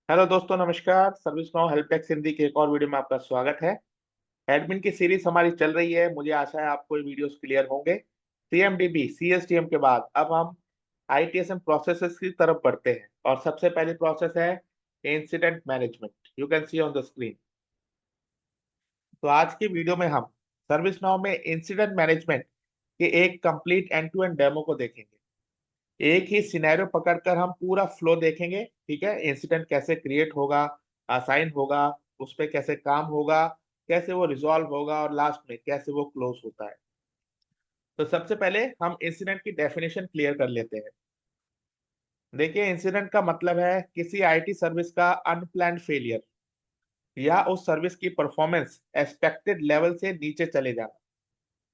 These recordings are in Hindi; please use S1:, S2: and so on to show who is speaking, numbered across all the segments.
S1: हेलो दोस्तों, नमस्कार। Service now help desk Hindi के एक और वीडियो में आपका स्वागत है। एडमिन की सीरीज हमारी चल रही है। मुझे आशा है आपको ये वीडियोस क्लियर होंगे। सीएमडीबी सीएसटीएम के बाद अब हम आईटीएसएम प्रोसेसेस की तरफ बढ़ते हैं और सबसे पहली प्रोसेस है incident management. You can see on the screen. तो आज की वीडियो में हम सर्विस नाउ में इंसिडेंट मैनेजमेंट के एक complete end to end demo को देखेंगे। एक ही सिनेरियो पकड़कर हम पूरा फ्लो देखेंगे। ठीक है, इंसिडेंट कैसे क्रिएट होगा, असाइन होगा, उस पे कैसे काम होगा, कैसे वो रिजॉल्व होगा और लास्ट में कैसे वो क्लोज होता है। तो सबसे पहले हम इंसिडेंट की डेफिनेशन क्लियर कर लेते हैं। देखिए, इंसिडेंट का मतलब है किसी आईटी सर्विस का अनप्लान्ड फेलियर या उस सर्विस की परफॉर्मेंस एक्सपेक्टेड लेवल से नीचे चले जाना,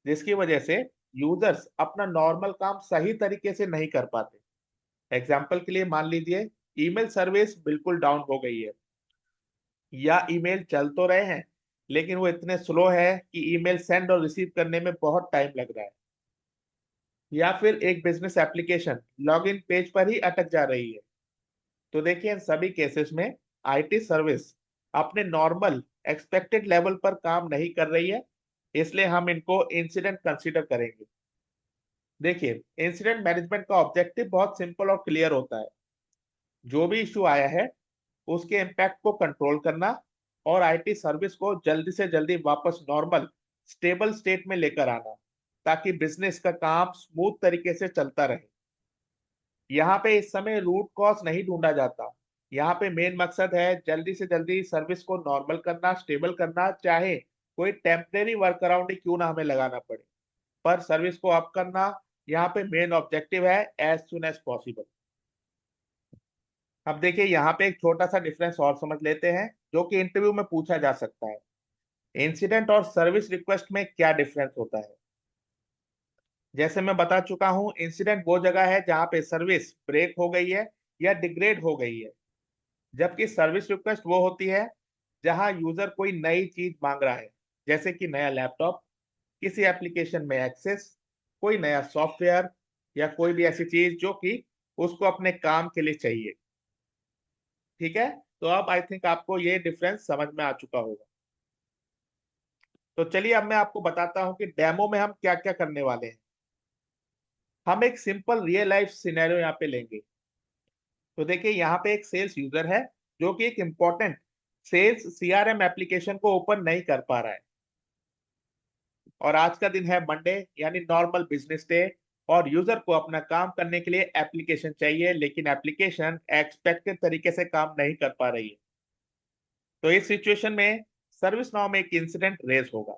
S1: जिसकी वजह से यूजर्स अपना नॉर्मल काम सही तरीके से नहीं कर पाते। एग्जाम्पल के लिए मान लीजिए ईमेल सर्विस बिल्कुल डाउन हो गई है, या ईमेल चल तो रहे हैं लेकिन वो इतने स्लो है कि ईमेल सेंड और रिसीव करने में बहुत टाइम लग रहा है, या फिर एक बिजनेस एप्लीकेशन लॉगिन पेज पर ही अटक जा रही है। तो देखिए, इन सभी केसेस में आईटी सर्विस अपने नॉर्मल एक्सपेक्टेड लेवल पर काम नहीं कर रही है, इसलिए हम इनको इंसिडेंट कंसीडर करेंगे। देखिए, इंसिडेंट मैनेजमेंट का ऑब्जेक्टिव बहुत सिंपल और क्लियर होता है। जो भी इश्यू आया है उसके इम्पैक्ट को कंट्रोल करना और आईटी सर्विस को जल्दी से जल्दी वापस नॉर्मल स्टेबल स्टेट में लेकर आना, ताकि बिजनेस का काम स्मूथ तरीके से चलता रहे। यहाँ पे इस समय रूट कॉज नहीं ढूंढा जाता। यहाँ पे मेन मकसद है जल्दी से जल्दी सर्विस को नॉर्मल करना, स्टेबल करना, चाहे कोई टेम्परेरी वर्क अराउंड ही क्यों ना हमें लगाना पड़े, पर सर्विस को अप करना यहाँ पे मेन ऑब्जेक्टिव है एज सुन एज पॉसिबल। अब देखिए, यहाँ पे एक छोटा सा डिफरेंस और समझ लेते हैं जो कि इंटरव्यू में पूछा जा सकता है। इंसिडेंट और सर्विस रिक्वेस्ट में क्या डिफरेंस होता है। जैसे मैं बता चुका हूँ, इंसिडेंट वो जगह है जहाँ पे सर्विस ब्रेक हो गई है या डिग्रेड हो गई है, जबकि सर्विस रिक्वेस्ट वो होती है जहाँ यूजर कोई नई चीज मांग रहा है, जैसे कि नया लैपटॉप, किसी एप्लीकेशन में एक्सेस, कोई नया सॉफ्टवेयर, या कोई भी ऐसी चीज जो कि उसको अपने काम के लिए चाहिए। ठीक है, तो अब आई थिंक आपको ये डिफरेंस समझ में आ चुका होगा। तो चलिए, अब मैं आपको बताता हूँ कि डेमो में हम क्या क्या करने वाले हैं। हम एक सिंपल रियल लाइफ सिनेरियो यहाँ पे लेंगे। तो देखिए, यहाँ पे एक सेल्स यूजर है जो कि एक इंपॉर्टेंट सेल्स सीआरएम एप्लीकेशन को ओपन नहीं कर पा रहा है, और आज का दिन है मंडे, यानी नॉर्मल बिजनेस डे, और यूजर को अपना काम करने के लिए एप्लीकेशन चाहिए, लेकिन एप्लीकेशन एक्सपेक्टेड तरीके से काम नहीं कर पा रही है। तो इस सिचुएशन में सर्विस नाउ में एक इंसिडेंट रेज होगा।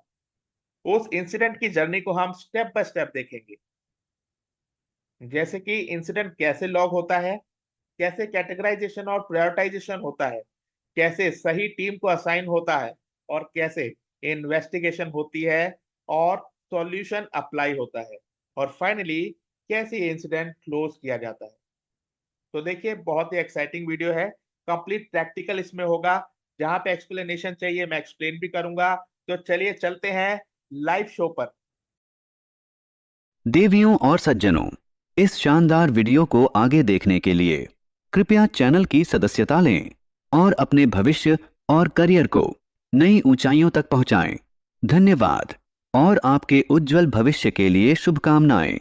S1: उस इंसिडेंट की जर्नी को हम स्टेप बाय स्टेप देखेंगे, जैसे कि इंसिडेंट कैसे लॉग होता है, कैसे कैटेगराइजेशन और प्रायोरिटाइजेशन होता है, कैसे सही टीम को असाइन होता है, और कैसे इन्वेस्टिगेशन होती है और सॉल्यूशन अप्लाई होता है, और फाइनली कैसे इंसिडेंट क्लोज किया जाता है। तो देखिए, बहुत ही एक्साइटिंग वीडियो है। कंप्लीट प्रैक्टिकल इसमें होगा। जहां पे एक्सप्लेनेशन चाहिए मैं एक्सप्लेन भी करूंगा। तो चलिए चलते हैं लाइव शो पर।
S2: देवियों और सज्जनों, इस शानदार वीडियो को आगे देखने के लिए कृपया चैनल की सदस्यता लें और अपने भविष्य और करियर को नई ऊंचाइयों तक पहुंचाएं। धन्यवाद और आपके उज्जवल भविष्य के लिए शुभकामनाएं।